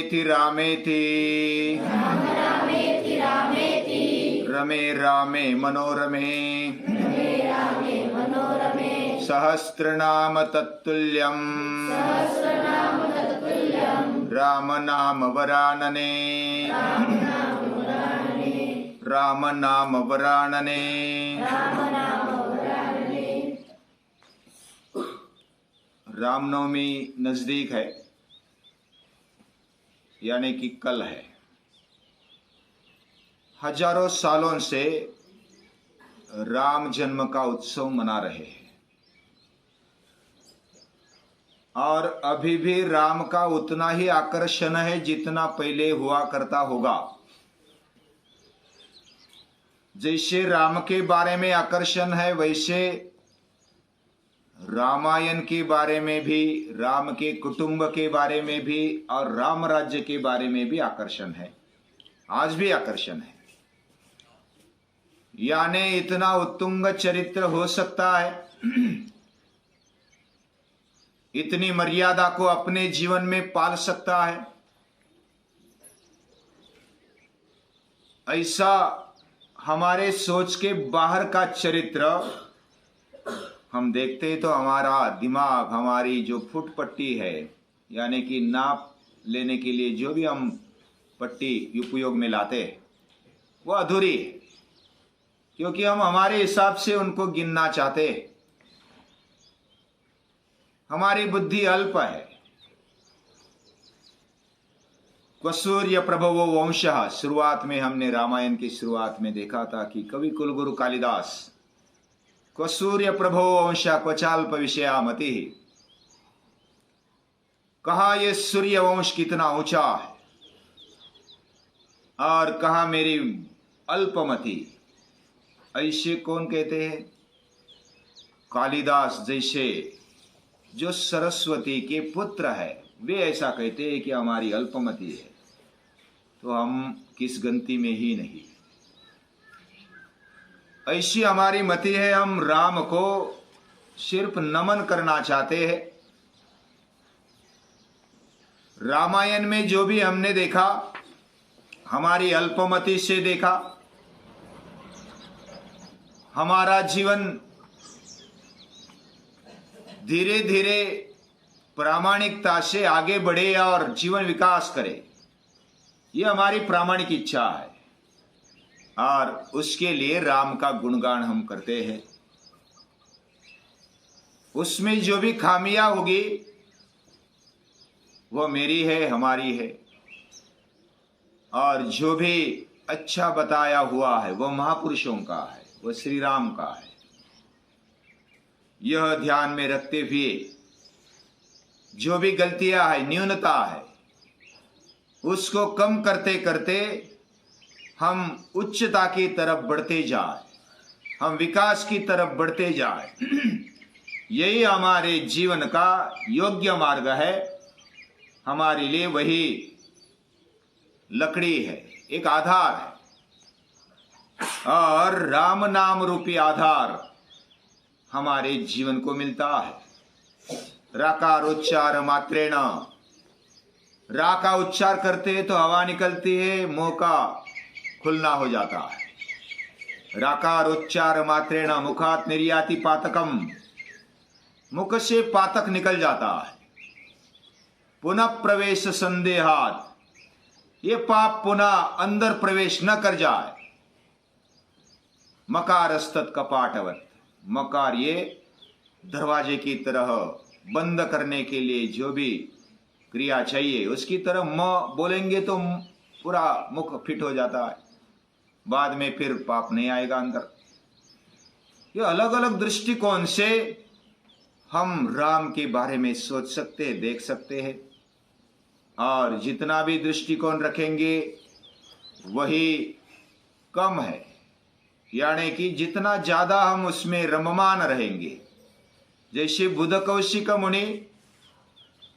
रामेति रामेति रमे रामे मनोरमे सहस्रनाम तत्तुल्यं राम नाम वरानने राम नाम वरानने। रामनवमी नजदीक है, यानी कि कल है। हजारों सालों से राम जन्म का उत्सव मना रहे हैं और अभी भी राम का उतना ही आकर्षण है जितना पहले हुआ करता होगा। जैसे राम के बारे में आकर्षण है, वैसे रामायण के बारे में भी, राम के कुटुंब के बारे में भी और राम राज्य के बारे में भी आकर्षण है। आज भी आकर्षण है। यानी इतना उत्तुंग चरित्र हो सकता है, इतनी मर्यादा को अपने जीवन में पाल सकता है, ऐसा हमारे सोच के बाहर का चरित्र हम देखते हैं तो हमारा दिमाग, हमारी जो फुटपट्टी है, यानी कि नाप लेने के लिए जो भी हम पट्टी उपयोग में लाते हैं, वो अधूरी है, क्योंकि हम हमारे हिसाब से उनको गिनना चाहते हैं। हमारी बुद्धि अल्प है। क्वसूर्य प्रभवो वंशः, शुरुआत में हमने रामायण की शुरुआत में देखा था कि कवि कुलगुरु कालिदास क्वसूर्य प्रभवो वंशः क्वचाल्प विषया मति, कहा ये सूर्य वंश कितना ऊंचा है और कहा मेरी अल्पमति। ऐसे कौन कहते हैं? कालिदास जैसे जो सरस्वती के पुत्र है, वे ऐसा कहते हैं कि हमारी अल्पमति है। तो हम किस गंती में ही नहीं। ऐसी हमारी मति है। हम राम को सिर्फ नमन करना चाहते हैं। रामायण में जो भी हमने देखा, हमारी अल्पमति से देखा। हमारा जीवन धीरे धीरे प्रामाणिकता से आगे बढ़े और जीवन विकास करे, ये हमारी प्रामाणिक इच्छा है और उसके लिए राम का गुणगान हम करते हैं। उसमें जो भी खामियां होगी वो मेरी है, हमारी है, और जो भी अच्छा बताया हुआ है वो महापुरुषों का है, वो श्री राम का है। यह ध्यान में रखते हुए जो भी गलतियां है, न्यूनता है, उसको कम करते करते हम उच्चता की तरफ बढ़ते जाए, हम विकास की तरफ बढ़ते जाए। यही हमारे जीवन का योग्य मार्ग है। हमारे लिए वही लकड़ी है, एक आधार है, और राम नाम रूपी आधार हमारे जीवन को मिलता है। राकार उच्चार मात्रेण, रा का उच्चार करते हैं तो हवा निकलती है, मुंह का खुलना हो जाता है। राकार उच्चार मात्रेण मुखात निर्याति पातकम, मुख से पातक निकल जाता है। पुनः प्रवेश संदेहात, ये पाप पुनः अंदर प्रवेश न कर जाए। मकारस्तत कपाटवत, मकार ये दरवाजे की तरह बंद करने के लिए जो भी क्रिया चाहिए, उसकी तरह म बोलेंगे तो पूरा मुख फिट हो जाता है, बाद में फिर पाप नहीं आएगा अंदर। ये अलग अलग दृष्टिकोण से हम राम के बारे में सोच सकते हैं, देख सकते हैं, और जितना भी दृष्टिकोण रखेंगे वही कम है। यानी कि जितना ज्यादा हम उसमें रममान रहेंगे, जैसे बुध कौशिक मुनि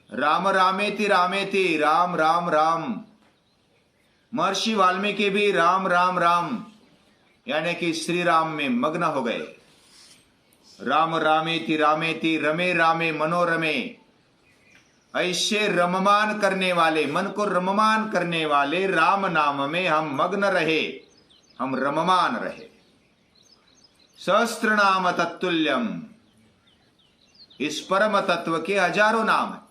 राम रामेति रामेति, राम राम राम, महर्षि वाल्मीकि भी राम राम राम यानी कि श्री राम में मग्न हो गए। राम रामेति रामेति रमे रामे मनोरमे, ऐसे रममान करने वाले, मन को रममान करने वाले राम नाम में हम मग्न रहे, हम रममान रहे। सहस्त्र नाम तत्तुल्यम, इस परम तत्व के हजारों नाम है।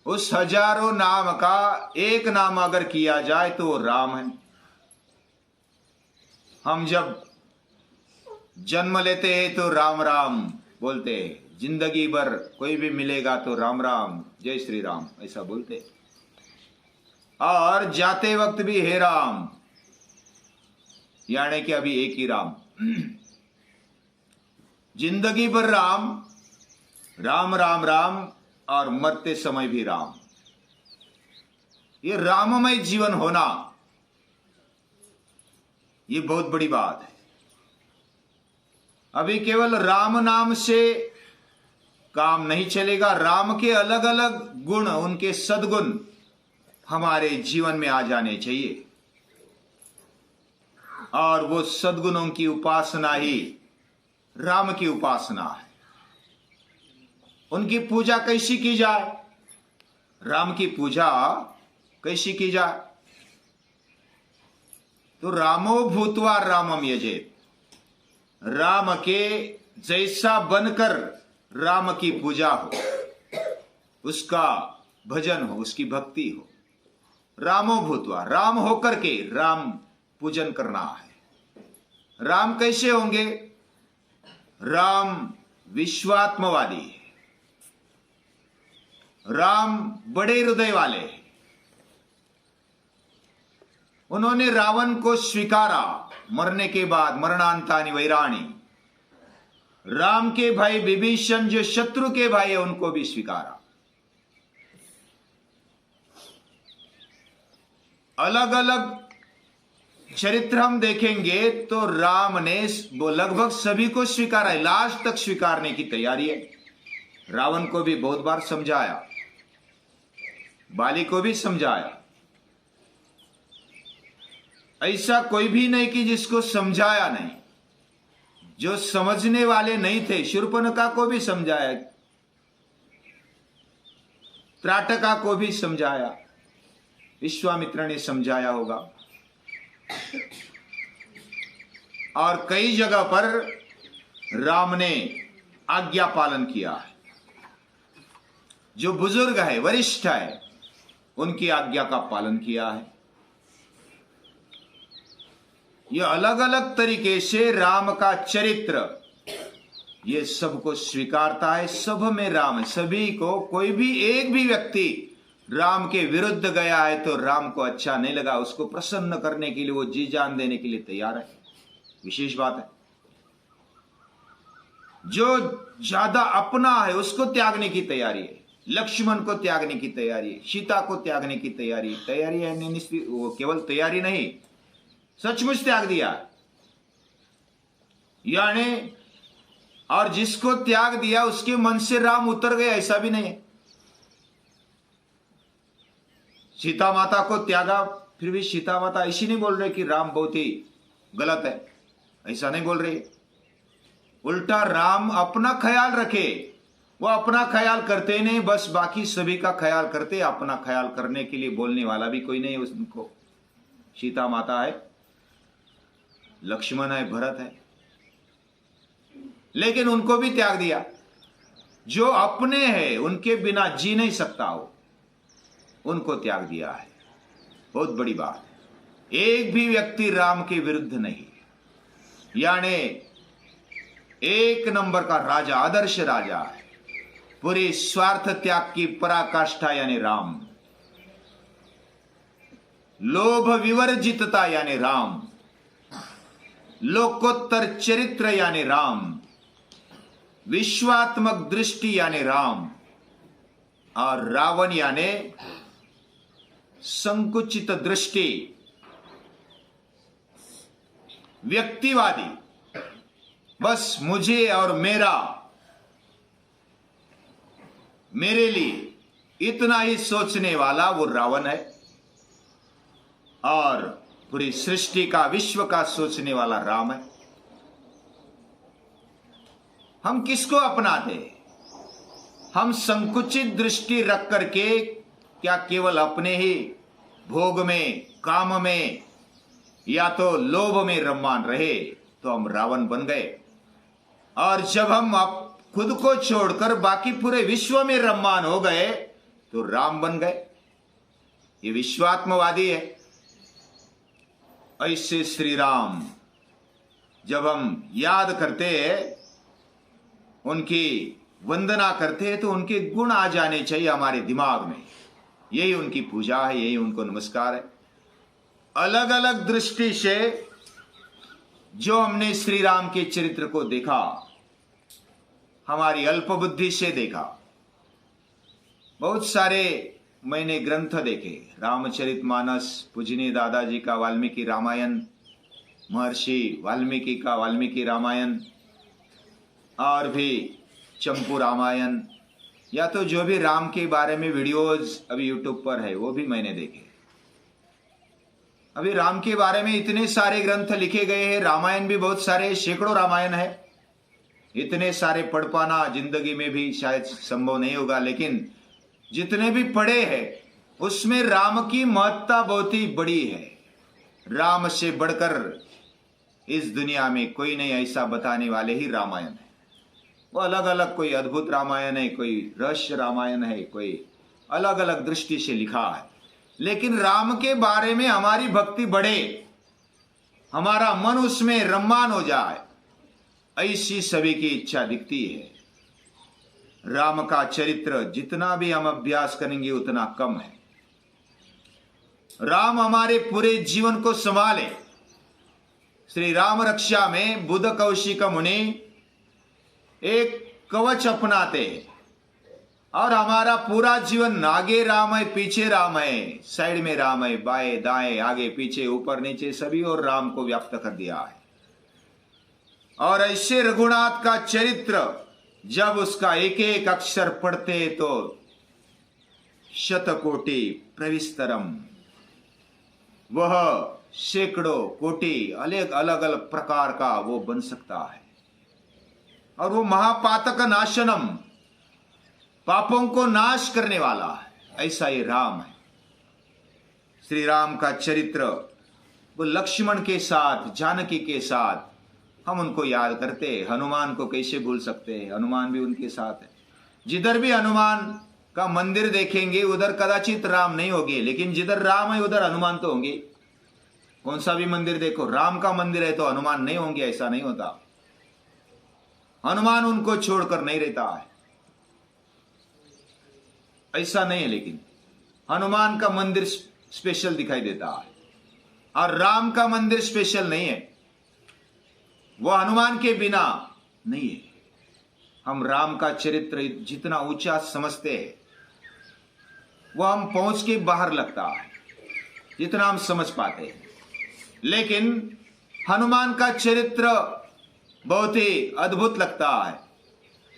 उस हजारों नाम का एक नाम अगर किया जाए तो वो राम है। हम जब जन्म लेते हैं तो राम राम बोलते हैं, जिंदगी भर कोई भी मिलेगा तो राम राम, जय श्री राम ऐसा बोलते हैं। और जाते वक्त भी हे राम, यानी कि अभी एक ही राम। जिंदगी भर राम राम राम राम, और मरते समय भी राम। ये राममय जीवन होना, ये बहुत बड़ी बात है। अभी केवल राम नाम से काम नहीं चलेगा, राम के अलग अलग गुण, उनके सद्गुण हमारे जीवन में आ जाने चाहिए। और वो सद्गुणों की उपासना ही राम की उपासना है। उनकी पूजा कैसी की जाए? राम की पूजा कैसी की जाए? तो रामो भूतवा रामम यजेत, राम के जैसा बनकर राम की पूजा हो, उसका भजन हो, उसकी भक्ति हो। रामो भूतवा, राम होकर के राम पूजन करना है। राम कैसे होंगे? राम विश्वात्मवादी है, राम बड़े हृदय वाले हैं। उन्होंने रावण को स्वीकारा, मरने के बाद मरणांतानि वैराणी। राम के भाई विभीषण जो शत्रु के भाई है, उनको भी स्वीकारा। अलग अलग चरित्र हम देखेंगे तो राम ने वो लगभग सभी को स्वीकारा है, लास्ट तक स्वीकारने की तैयारी है। रावण को भी बहुत बार समझाया, बाली को भी समझाया। ऐसा कोई भी नहीं कि जिसको समझाया नहीं। जो समझने वाले नहीं थे, शूर्पणखा को भी समझाया, त्राटका को भी समझाया, विश्वामित्र ने समझाया होगा। और कई जगह पर राम ने आज्ञा पालन किया है। जो बुजुर्ग है, वरिष्ठ है, उनकी आज्ञा का पालन किया है। यह अलग अलग तरीके से राम का चरित्र ये सबको स्वीकारता है। सब में राम है, सभी को। कोई भी एक भी व्यक्ति राम के विरुद्ध गया है तो राम को अच्छा नहीं लगा, उसको प्रसन्न करने के लिए वो जी जान देने के लिए तैयार है। विशेष बात है। जो ज्यादा अपना है उसको त्यागने की तैयारी है। लक्ष्मण को त्यागने की तैयारी है, सीता को त्यागने की तैयारी है। वो केवल तैयारी नहीं, सचमुच त्याग दिया। यानी और जिसको त्याग दिया उसके मन से राम उतर गए, ऐसा भी नहीं है। सीता माता को त्यागा, फिर भी सीता माता ऐसी नहीं बोल रहे कि राम बहुत ही गलत है, ऐसा नहीं बोल रहे। उल्टा राम अपना ख्याल रखे, वो अपना ख्याल करते नहीं, बस बाकी सभी का ख्याल करते। अपना ख्याल करने के लिए बोलने वाला भी कोई नहीं उनको। सीता माता है, लक्ष्मण है, भरत है, लेकिन उनको भी त्याग दिया। जो अपने हैं उनके बिना जी नहीं सकता हो, उनको त्याग दिया है। बहुत बड़ी बात है। एक भी व्यक्ति राम के विरुद्ध नहीं, यानी एक नंबर का राजा, आदर्श राजा है। पूरी स्वार्थ त्याग की पराकाष्ठा यानी राम। लोभ विवर्जितता यानी राम। लोकोत्तर चरित्र यानी राम। विश्वात्मक दृष्टि यानी राम। और रावण यानी संकुचित दृष्टि, व्यक्तिवादी, बस मुझे और मेरा, मेरे लिए इतना ही सोचने वाला वो रावण है। और पूरी सृष्टि का, विश्व का सोचने वाला राम है। हम किसको अपनाते? हम संकुचित दृष्टि रख करके क्या केवल अपने ही भोग में, काम में या तो लोभ में रममान रहे तो हम रावण बन गए। और जब हम खुद को छोड़कर बाकी पूरे विश्व में रममान हो गए तो राम बन गए। ये विश्वात्मवादी है। ऐसे श्री राम जब हम याद करते हैं, उनकी वंदना करते हैं, तो उनके गुण आ जाने चाहिए हमारे दिमाग में। यही उनकी पूजा है, यही उनको नमस्कार है। अलग अलग दृष्टि से जो हमने श्री राम के चरित्र को देखा, हमारी अल्प बुद्धि से देखा। बहुत सारे मैंने ग्रंथ देखे, रामचरितमानस, पूजनीय दादाजी का वाल्मीकि रामायण, महर्षि वाल्मीकि का वाल्मीकि रामायण, और भी चंपू रामायण, या तो जो भी राम के बारे में वीडियोज अभी यूट्यूब पर है वो भी मैंने देखे। अभी राम के बारे में इतने सारे ग्रंथ लिखे गए हैं, रामायण भी बहुत सारे, सैकड़ों रामायण है। इतने सारे पढ़ पाना जिंदगी में भी शायद संभव नहीं होगा, लेकिन जितने भी पढ़े हैं उसमें राम की महत्ता बहुत ही बड़ी है। राम से बढ़कर इस दुनिया में कोई नहीं, ऐसा बताने वाले ही रामायण है। वो अलग अलग, कोई अद्भुत रामायण है, कोई रहस्य रामायण है, कोई अलग अलग दृष्टि से लिखा है। लेकिन राम के बारे में हमारी भक्ति बढ़े, हमारा मन उसमें रममान हो जाए, ऐसी सभी की इच्छा दिखती है। राम का चरित्र जितना भी हम अभ्यास करेंगे उतना कम है। राम हमारे पूरे जीवन को संभाले। श्री राम रक्षा में बुध कौशिक मुनि एक कवच अपनाते हैं, और हमारा पूरा जीवन आगे राम है, पीछे राम है, साइड में राम है, बाएं दाएं, आगे पीछे, ऊपर नीचे, सभी और राम को व्याप्त कर दिया है। और ऐसे रघुनाथ का चरित्र जब उसका एक एक अक्षर पढ़ते तो शतकोटि प्रविस्तरम, वह सैकड़ों कोटि अलग अलग प्रकार का वो बन सकता है। और वो महापातक नाशनम, पापों को नाश करने वाला है। ऐसा ये राम है। श्री राम का चरित्र वो लक्ष्मण के साथ, जानकी के साथ हम उनको याद करते हैं। हनुमान को कैसे भूल सकते हैं, हनुमान भी उनके साथ है। जिधर भी हनुमान का मंदिर देखेंगे उधर कदाचित राम नहीं होंगे, लेकिन जिधर राम है उधर हनुमान तो होंगे। कौन सा भी मंदिर देखो, राम का मंदिर है तो हनुमान नहीं होंगे, ऐसा नहीं होता। हनुमान उनको छोड़कर नहीं रहता है, ऐसा नहीं है। लेकिन हनुमान का मंदिर स्पेशल दिखाई देता है, और राम का मंदिर स्पेशल नहीं है। वह हनुमान के बिना नहीं है। हम राम का चरित्र जितना ऊंचा समझते हैं वह हम पहुंच के बाहर लगता है, जितना हम समझ पाते हैं। लेकिन हनुमान का चरित्र बहुत ही अद्भुत लगता है,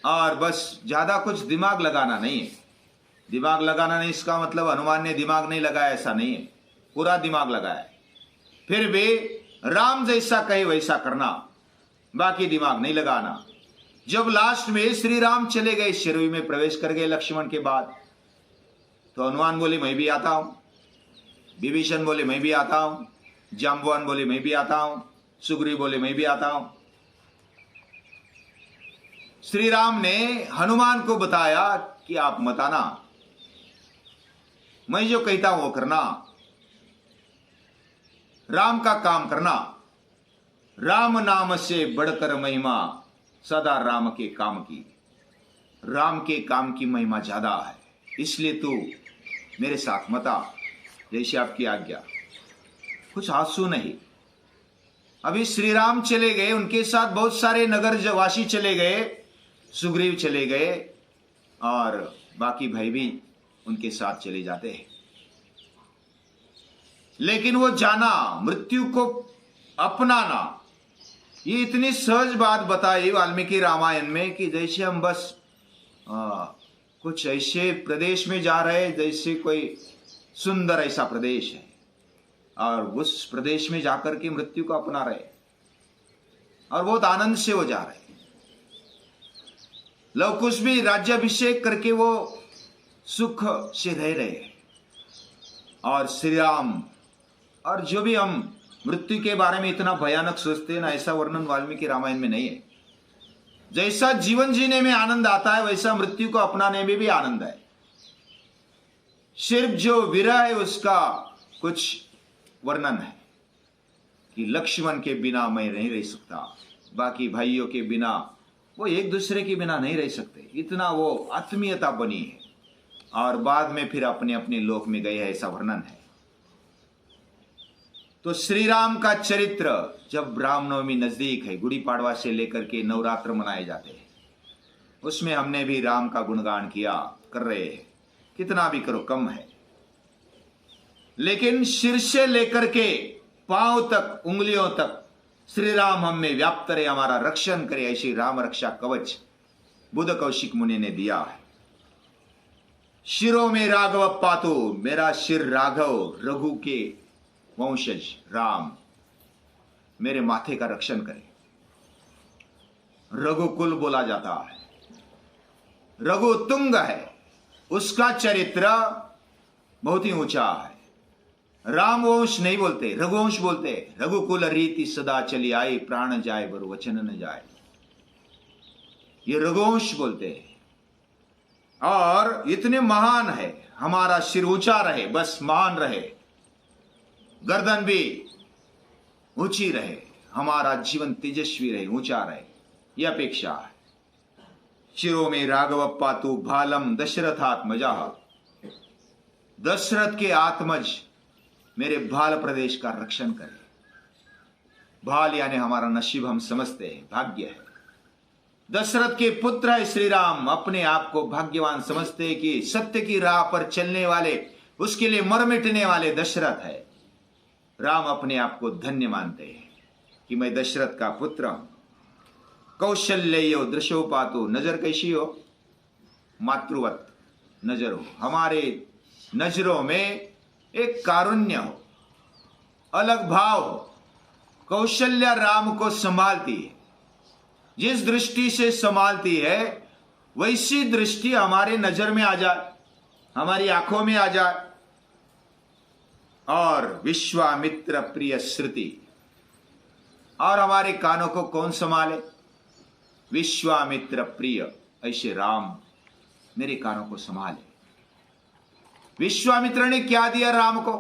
और बस ज्यादा कुछ दिमाग लगाना नहीं है। दिमाग लगाना नहीं, इसका मतलब हनुमान ने दिमाग नहीं लगाया, ऐसा नहीं है। पूरा दिमाग लगाया है। फिर भी राम जैसा कहे वैसा करना, बाकी दिमाग नहीं लगाना। जब लास्ट में श्री राम चले गए, शरीर में प्रवेश कर गए लक्ष्मण के बाद, तो हनुमान बोले मैं भी आता हूं, विभीषण बोले मैं भी आता हूं, जाम्बवान बोले मैं भी आता हूं, सुग्रीव बोले मैं भी आता हूं। श्री राम ने हनुमान को बताया कि आप मत आना, मैं जो कहता हूं वो करना, राम का काम करना। राम नाम से बढ़कर महिमा सदा राम के काम की। राम के काम की महिमा ज्यादा है, इसलिए तू मेरे साथ मत आ, जैसे आपकी आज्ञा। कुछ आंसू नहीं। अभी श्री राम चले गए, उनके साथ बहुत सारे नगर वासी चले गए, सुग्रीव चले गए, और बाकी भाई भी उनके साथ चले जाते हैं। लेकिन वो जाना, मृत्यु को अपनाना, ये इतनी सहज बात बताई वाल्मीकि रामायण में कि जैसे हम बस कुछ ऐसे प्रदेश में जा रहे हैं जैसे कोई सुंदर ऐसा प्रदेश है, और उस प्रदेश में जाकर के मृत्यु को अपना रहे, और बहुत आनंद से वो जा रहे। लव कुश भी राज्याभिषेक करके वो सुख से रह रहे। और श्री राम, और जो भी हम मृत्यु के बारे में इतना भयानक सोचते हैं ना, ऐसा वर्णन वाल्मीकि रामायण में नहीं है। जैसा जीवन जीने में आनंद आता है वैसा मृत्यु को अपनाने में भी आनंद है। सिर्फ जो विरह है उसका कुछ वर्णन है कि लक्ष्मण के बिना मैं नहीं रह सकता, बाकी भाइयों के बिना, वो एक दूसरे के बिना नहीं रह सकते, इतना वो आत्मीयता बनी है। और बाद में फिर अपने अपने लोक में गए, ऐसा वर्णन है। तो श्री राम का चरित्र, जब रामनवमी नजदीक है, गुड़ी पाड़वा से लेकर के नवरात्र मनाए जाते हैं, उसमें हमने भी राम का गुणगान किया, कर रहे हैं, कितना भी करो कम है। लेकिन सिर से लेकर के पांव तक, उंगलियों तक श्री राम हम में व्याप्त रहे, हमारा रक्षण करे, ऐसी राम रक्षा कवच बुध कौशिक मुनि ने दिया है। शिरों में राघव पातो, मेरा सिर राघव, रघु के वंशज राम मेरे माथे का रक्षण करे। रघुकुल बोला जाता है, रघु तुंग है, उसका चरित्र बहुत ही ऊंचा है। राम वंश नहीं बोलते, रघुवंश बोलते। रघुकुल रीति सदा चली आई, प्राण जाए बर वचन न जाए, ये रघुवंश बोलते हैं। और इतने महान है, हमारा सिर ऊंचा रहे, बस महान रहे, गर्दन भी ऊंची रहे, हमारा जीवन तेजस्वी रहे, ऊंचा रहे, यह अपेक्षा है। शिरों में राघव पातु भालम दशरथात्मजा, दशरथ के आत्मज मेरे भाल प्रदेश का रक्षण करे। भाल यानी हमारा नसीब, हम समझते हैं भाग्य है। दशरथ के पुत्र है श्री राम, अपने आप को भाग्यवान समझते हैं कि सत्य की राह पर चलने वाले, उसके लिए मर मिटने वाले दशरथ है। राम अपने आप को धन्य मानते हैं कि मैं दशरथ का पुत्र हूं। कौशल्यो दृशोपातो, नजर कैसी हो? मातृवत नजर हो, हमारे नजरों में एक कारुण्य हो, अलग भाव हो। कौशल्या राम को संभालती है, जिस दृष्टि से संभालती है वैसी दृष्टि हमारे नजर में आ जाए, हमारी आंखों में आ जाए। और विश्वामित्र प्रिय श्रुति, और हमारे कानों को कौन संभाले? विश्वामित्र प्रिय, ऐसे राम मेरे कानों को संभाले। विश्वामित्र ने क्या दिया राम को?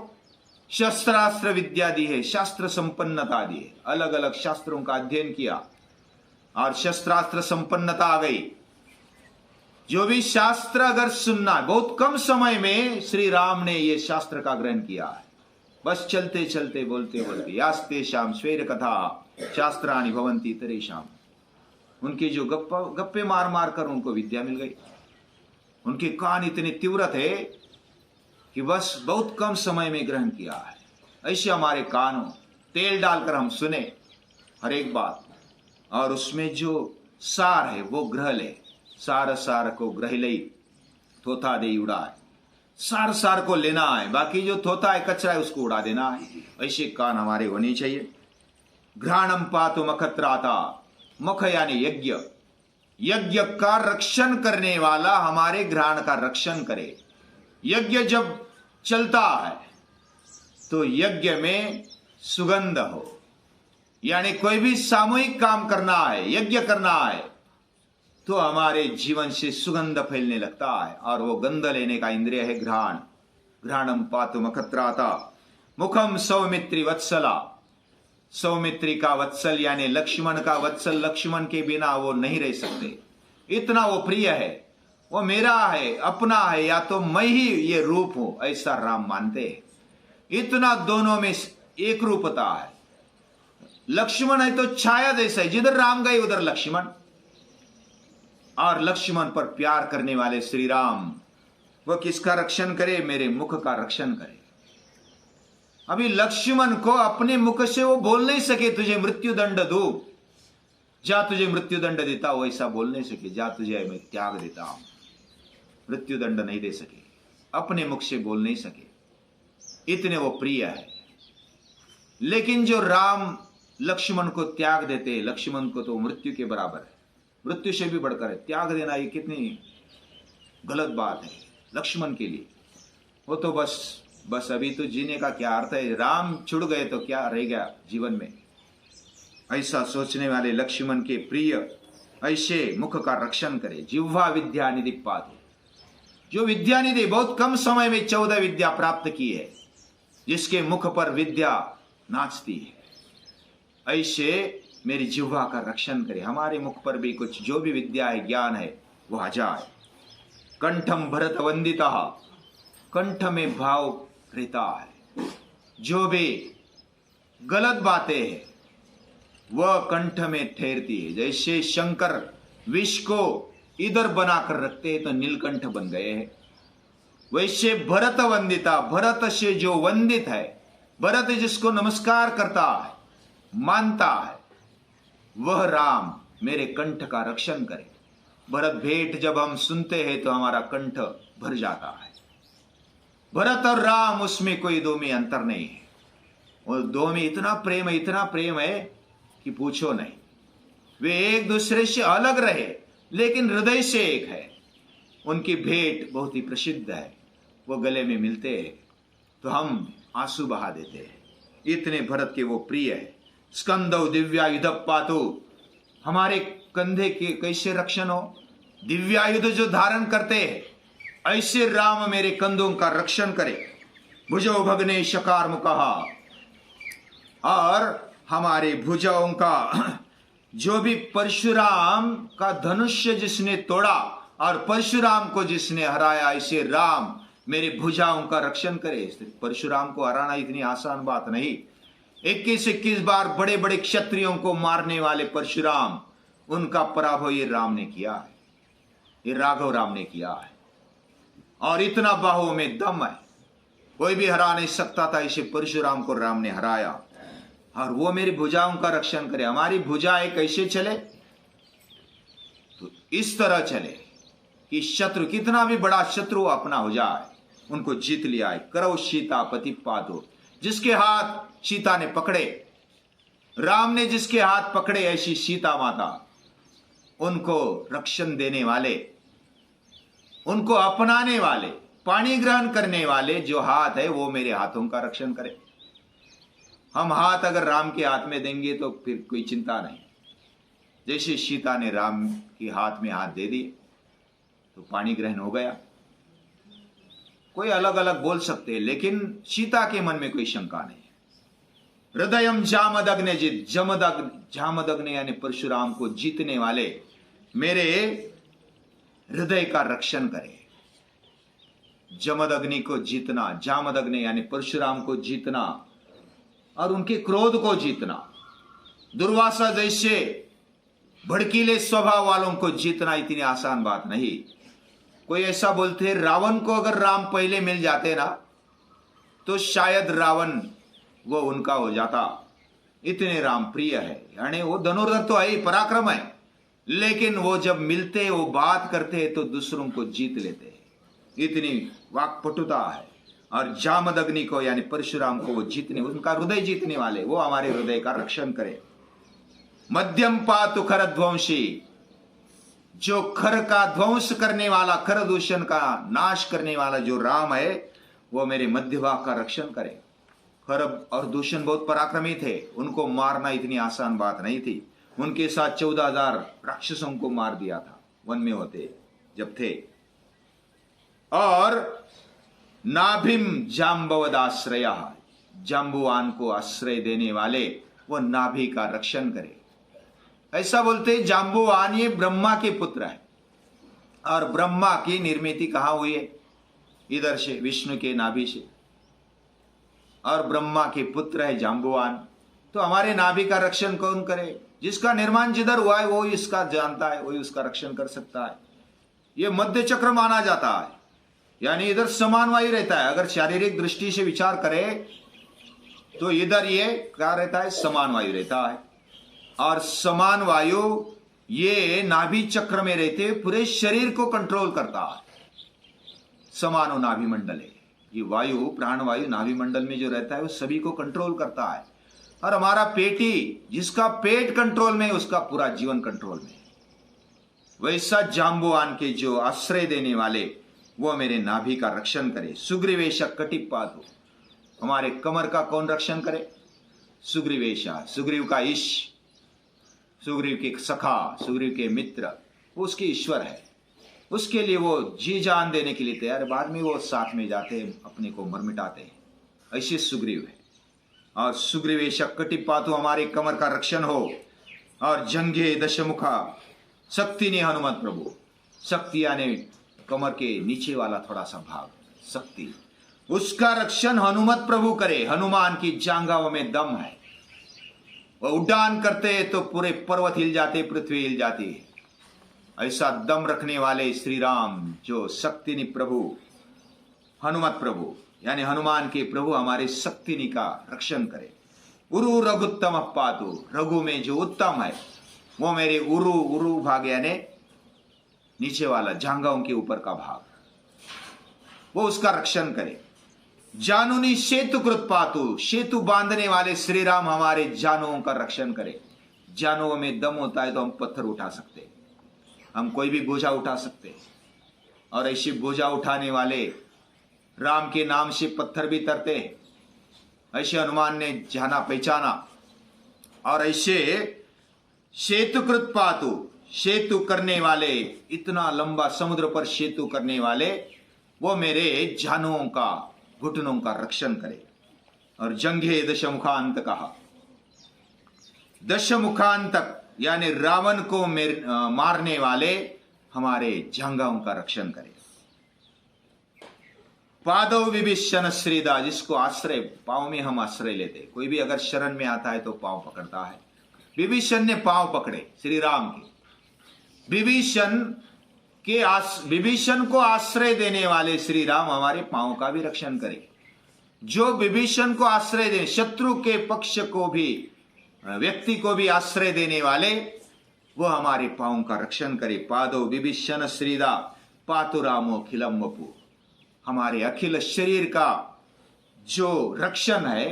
शस्त्रास्त्र विद्या दी है, शास्त्र संपन्नता दी है, अलग अलग शास्त्रों का अध्ययन किया और शस्त्रास्त्र संपन्नता आ गई। जो भी शास्त्र अगर सुनना, बहुत कम समय में श्री राम ने ये शास्त्र का ग्रहण किया है। बस चलते चलते बोलते बोलते, यास्ते शाम स्वेर कथा शास्त्राणि भवंती तरेशाम, उनके जो गप्पे मार मार कर उनको विद्या मिल गई। उनके कान इतने तीव्र थे कि बस बहुत कम समय में ग्रहण किया है। ऐसे हमारे कानों तेल डालकर हम सुने हर एक बात, और उसमें जो सार है वो ग्रह ले। सार सार को ग्रह ले, थोथा दे उड़ाए। सार सार को लेना है, बाकी जो थोथा है, कचरा है, उसको उड़ा देना है। ऐसे कान हमारे होने चाहिए। घ्राणम पातु मखत्राता, मख यानी यज्ञ, यज्ञ का रक्षण करने वाला हमारे घ्राण का रक्षण करे। यज्ञ जब चलता है तो यज्ञ में सुगंध हो, यानी कोई भी सामूहिक काम करना है, यज्ञ करना है, तो हमारे जीवन से सुगंध फैलने लगता है, और वो गंध लेने का इंद्रिय है घ्राण। घ्राणम पातु मखत्राता, मुखम सौमित्री वत्सला, सौमित्री का वत्सल यानी लक्ष्मण का वत्सल, लक्ष्मण के बिना वो नहीं रह सकते, इतना वो प्रिय है, वो मेरा है, अपना है, या तो मैं ही ये रूप हूं, ऐसा राम मानते हैं। इतना दोनों में एक रूपता है। लक्ष्मण है तो छाया जैसा है, जिधर राम गए उधर लक्ष्मण। और लक्ष्मण पर प्यार करने वाले श्री राम, वह किसका रक्षण करे? मेरे मुख का रक्षण करे। अभी लक्ष्मण को अपने मुख से वो बोल नहीं सके तुझे मृत्यु दंड दो, जा तुझे मृत्यु दंड देता हूं, ऐसा बोल नहीं सके। जा तुझे मैं त्याग देता हूं, मृत्यु दंड नहीं दे सके, अपने मुख से बोल नहीं सके, इतने वो प्रिय है। लेकिन जो राम लक्ष्मण को त्याग देते, लक्ष्मण को तो मृत्यु के बराबर है, मृत्यु से भी बढ़कर है। त्याग देना ये कितनी गलत बात है लक्ष्मण के लिए। वो तो बस अभी तो जीने का क्या अर्थ है, राम छुड़ गए तो क्या रह गया जीवन में। ऐसा सोचने वाले लक्ष्मण के प्रिय ऐसे मुख का रक्षण करे। जिह्वा विद्या निधि पातु, जो विद्या निधि बहुत कम समय में 14 विद्या प्राप्त की है, जिसके मुख पर विद्या नाचती है, ऐसे मेरी जिह्वा का रक्षण करे। हमारे मुख पर भी कुछ जो भी विद्या है, ज्ञान है, वो आ जाए। कंठम भरत वंदिता, कंठ में भाव रहता है। जो भी गलत बातें हैं वह कंठ में ठहरती है। जैसे शंकर विष को इधर बनाकर रखते हैं तो नीलकंठ बन गए हैं, वैसे भरत वंदिता, भरत से जो वंदित है, भरत जिसको नमस्कार करता है, मानता है, वह राम मेरे कंठ का रक्षण करे। भरत भेंट जब हम सुनते हैं तो हमारा कंठ भर जाता है। भरत और राम, उसमें कोई दो में अंतर नहीं है। और दो में इतना प्रेम है कि पूछो नहीं। वे एक दूसरे से अलग रहे लेकिन हृदय से एक है। उनकी भेंट बहुत ही प्रसिद्ध है। वो गले में मिलते हैं तो हम आंसू बहा देते हैं, इतने भरत के वो प्रिय है। स्कंदौ दिव्यायुध पातु, हमारे कंधे के कैसे रक्षण हो, दिव्यायुध जो धारण करते हैं, ऐसे राम मेरे कंधों का रक्षण करे। भुजौ भगने शकार मुकहा, और हमारे भुजाओं का जो भी परशुराम का धनुष्य जिसने तोड़ा और परशुराम को जिसने हराया, ऐसे राम मेरे भुजाओं का रक्षण करे। परशुराम को हराना इतनी आसान बात नहीं। 21 बार बड़े बड़े क्षत्रियों को मारने वाले परशुराम, उनका पराभव ये राम ने किया है, ये राघव राम ने किया है। और इतना बाहुओं में दम है, कोई भी हरा नहीं सकता था, इसे परशुराम को राम ने हराया। और वो मेरी भुजाओं का रक्षण करे। हमारी भुजाएं कैसे चले, तो इस तरह चले कि शत्रु, कितना भी बड़ा शत्रु अपना हो जाए, उनको जीत लिया है। करो सीता पति पादो, जिसके हाथ सीता ने पकड़े, राम ने जिसके हाथ पकड़े, ऐसी सीता माता, उनको रक्षण देने वाले, उनको अपनाने वाले, पानी ग्रहण करने वाले जो हाथ है, वो मेरे हाथों का रक्षण करे। हम हाथ अगर राम के हाथ में देंगे तो फिर कोई चिंता नहीं। जैसे सीता ने राम के हाथ में हाथ दे दिए तो पानी ग्रहण हो गया। कोई अलग अलग बोल सकते हैं, लेकिन सीता के मन में कोई शंका नहीं। हृदयम जामदग्ने जित, जामदग्ने यानी परशुराम को जीतने वाले मेरे हृदय का रक्षण करे। जमदग्नि को जीतना, जामदग्नि यानी परशुराम को जीतना और उनके क्रोध को जीतना। दुर्वासा जैसे भड़कीले स्वभाव वालों को जीतना इतनी आसान बात नहीं। कोई ऐसा बोलते, रावण को अगर राम पहले मिल जाते ना तो शायद रावण वो उनका हो जाता। इतने राम प्रिय है, यानी वो धनुर्धर तो है ही, पराक्रम है, लेकिन वो जब मिलते, वो बात करते तो दूसरों को जीत लेते। इतनी वाक्पटुता है। और जामदग्नि को यानी परशुराम को वो जीतने, उनका हृदय जीतने वाले, वो हमारे हृदय का रक्षण करे। मध्यम पातु खर ध्वंसी, जो खर का ध्वंस करने वाला, खर दूषण का नाश करने वाला जो राम है, वो मेरे मध्य भाग का रक्षण करे। खर और दूषण बहुत पराक्रमी थे, उनको मारना इतनी आसान बात नहीं थी। उनके साथ 14,000 राक्षसों को मार दिया था, वन में होते जब थे। और नाभिम जाम्बवदाश्रय, जाम्बुवान को आश्रय देने वाले, वो नाभि का रक्षण करे। ऐसा बोलते जाम्बुवान ये ब्रह्मा के पुत्र है, और ब्रह्मा की निर्मिति कहां हुई है, इधर से, विष्णु के नाभि से, और ब्रह्मा के पुत्र है जाम्बुवान। तो हमारे नाभि का रक्षण कौन करे? जिसका निर्माण जिधर हुआ है वो इसका जानता है, वही उसका रक्षण कर सकता है। ये मध्य चक्र माना जाता है, यानी इधर समान वायु रहता है। अगर शारीरिक दृष्टि से विचार करें तो इधर ये क्या रहता है, समान वायु रहता है। और समान वायु ये नाभि चक्र में रहते पूरे शरीर को कंट्रोल करता है। समानो नाभि मंडल है, ये वायु, प्राण वायु नाभि मंडल में जो रहता है वो सभी को कंट्रोल करता है। और हमारा पेटी, जिसका पेट कंट्रोल में, उसका पूरा जीवन कंट्रोल में। वैसा जाम्बुवान के जो आश्रय देने वाले वो मेरे नाभि का रक्षण करे। सुग्रीवेशक कटिपातु, हमारे कमर का कौन रक्षण करे? सुग्रीवेशा, सुग्रीव का ईश, सुग्रीव के सखा, सुग्रीव के मित्र, उसके ईश्वर है। उसके लिए वो जी जान देने के लिए तैयार। बाद में वो साथ में जाते हैं, अपने को मर मिटाते हैं। ऐसे सुग्रीव है। और सुग्रीवेशक कटिपातु, हमारे कमर का रक्षण हो। और जंघे दशमुखा, शक्ति ने हनुमत प्रभु, शक्ति यानी कमर के नीचे वाला थोड़ा सा भाग, शक्ति, उसका रक्षण हनुमत प्रभु करे। हनुमान की जांघाओं में दम है, वो उड्डान करते तो पूरे पर्वत हिल जाते, पृथ्वी हिल जाती है। ऐसा दम रखने वाले श्री राम, जो शक्तिनी प्रभु, हनुमत प्रभु यानी हनुमान के प्रभु, हमारे शक्तिनी का रक्षण करे। उरु रघुत्तम पातु, रघु में जो उत्तम है वो मेरे उरु, उरु भाग यानी नीचे वाला, जांघाओं के ऊपर का भाग, वो उसका रक्षण करे। जानुनी सेतु कृत पातु, सेतु बांधने वाले श्री राम हमारे जानुओं का रक्षण करे। जानुओं में दम होता है तो हम पत्थर उठा सकते हैं, हम कोई भी बोझा उठा सकते हैं। और ऐसे बोझा उठाने वाले राम के नाम से पत्थर भी तरते हैं। ऐसे हनुमान ने जाना पहचाना। और ऐसे सेतुकृत पातु, सेतु करने वाले, इतना लंबा समुद्र पर सेतु करने वाले, वो मेरे जानुओं का, घुटनों का रक्षण करे। और जंघे दशमुखांत कहा, दशमुखांतक यानी रावण को मारने वाले हमारे जांघाओं का रक्षण करे। पादव विभीषण श्रीदा, जिसको आश्रय, पांव में हम आश्रय लेते, कोई भी अगर शरण में आता है तो पांव पकड़ता है। विभीषण ने पांव पकड़े श्री राम के। विभीषण को आश्रय देने वाले श्री राम हमारे पांव का भी रक्षण करे। जो विभीषण को आश्रय दे, शत्रु के पक्ष को भी, व्यक्ति को भी आश्रय देने वाले, वो हमारे पांव का रक्षण करे। पादो विभीषण श्रीदा पातु रामो खिलम वपु, हमारे अखिल शरीर का जो रक्षण है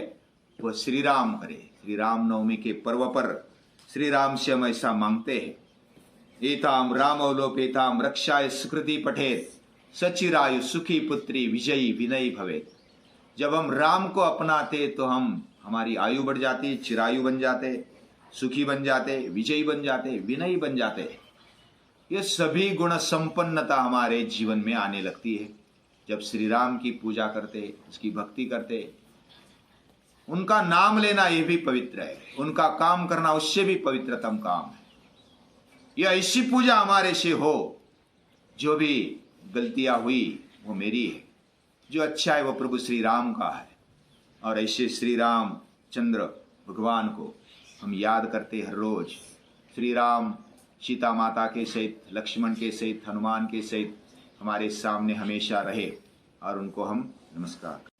वो श्री राम करे। श्री राम नवमी के पर्व पर श्री राम से हम ऐसा मांगते हैं। एताम रामोलोपेताम रक्षाय सुकृति पठेत, सचिरायु सुखी पुत्री विजयी विनयी भवेत। जब हम राम को अपनाते तो हमारी आयु बढ़ जाती, चिरायु बन जाते, सुखी बन जाते, विजयी बन जाते, विनयी बन जाते। ये सभी गुण संपन्नता हमारे जीवन में आने लगती है जब श्री राम की पूजा करते, उसकी भक्ति करते। उनका नाम लेना ये भी पवित्र है, उनका काम करना उससे भी पवित्रतम काम है। यह ऐसी पूजा हमारे से हो, जो भी गलतियां हुई वो मेरी है, जो अच्छा है वो प्रभु श्री राम का है। और ऐसे श्री राम चंद्र भगवान को हम याद करते हर रोज। श्री राम सीता माता के सहित, लक्ष्मण के सहित, हनुमान के सहित हमारे सामने हमेशा रहे और उनको हम नमस्कार